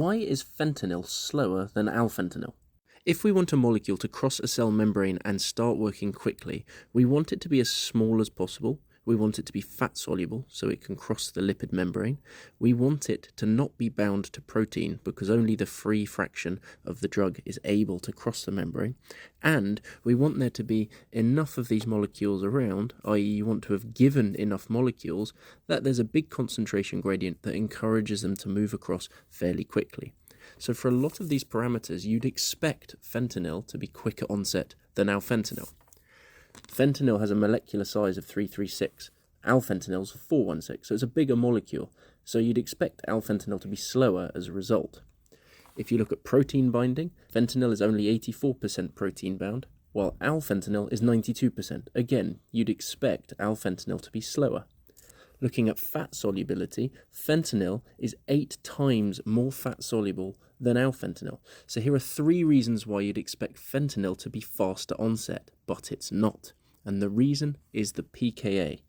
Why is fentanyl slower than alfentanil? If we want a molecule to cross a cell membrane and start working quickly, we want it to be as small as possible. We want it to be fat soluble so it can cross the lipid membrane. We want it to not be bound to protein because only the free fraction of the drug is able to cross the membrane. And we want there to be enough of these molecules around, i.e. you want to have given enough molecules that there's a big concentration gradient that encourages them to move across fairly quickly. So for a lot of these parameters, you'd expect fentanyl to be quicker onset than alfentanil. Fentanyl has a molecular size of 336. Alfentanil's 416, so it's a bigger molecule. So you'd expect alfentanil to be slower as a result. If you look at protein binding, fentanyl is only 84% protein bound, while alfentanil is 92%. Again, you'd expect alfentanil to be slower. Looking at fat solubility, fentanyl is 8 times more fat soluble than alfentanil. So here are 3 reasons why you'd expect fentanyl to be faster onset, but it's not. And the reason is the pKa.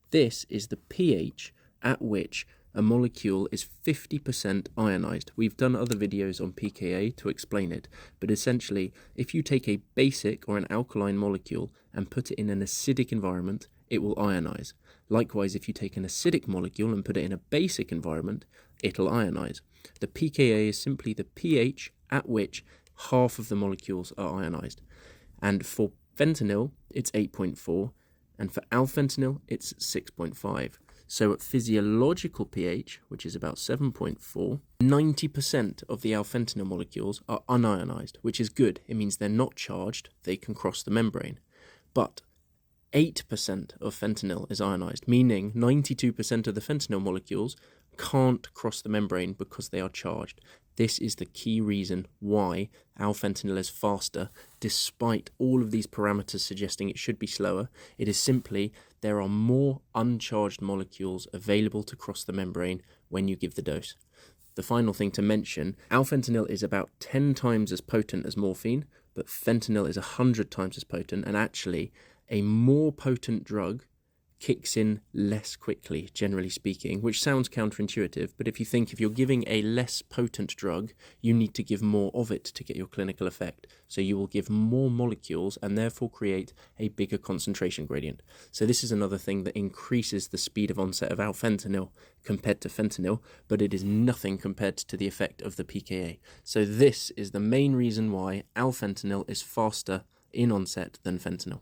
This is the pH at which a molecule is 50% ionized. We've done other videos on pKa to explain it, but essentially, if you take a basic or an alkaline molecule and put it in an acidic environment, it will ionize. Likewise, if you take an acidic molecule and put it in a basic environment, it'll ionize. The pKa is simply the pH at which half of the molecules are ionized. And for fentanyl, it's 8.4, and for alfentanil, it's 6.5. So at physiological pH, which is about 7.4, 90% of the alfentanil molecules are unionized, which is good. It means they're not charged, they can cross the membrane. But 8% of fentanyl is ionized, meaning 92% of the fentanyl molecules can't cross the membrane because they are charged. This is the key reason why alfentanil is faster, despite all of these parameters suggesting it should be slower. It is simply there are more uncharged molecules available to cross the membrane when you give the dose. The final thing to mention, alfentanil is about 10 times as potent as morphine, but fentanyl is 100 times as potent, and actually a more potent drug kicks in less quickly, generally speaking, which sounds counterintuitive, but if you're giving a less potent drug, you need to give more of it to get your clinical effect. So you will give more molecules and therefore create a bigger concentration gradient. So this is another thing that increases the speed of onset of alfentanil compared to fentanyl, but it is nothing compared to the effect of the pKa. So this is the main reason why alfentanil is faster in onset than fentanyl.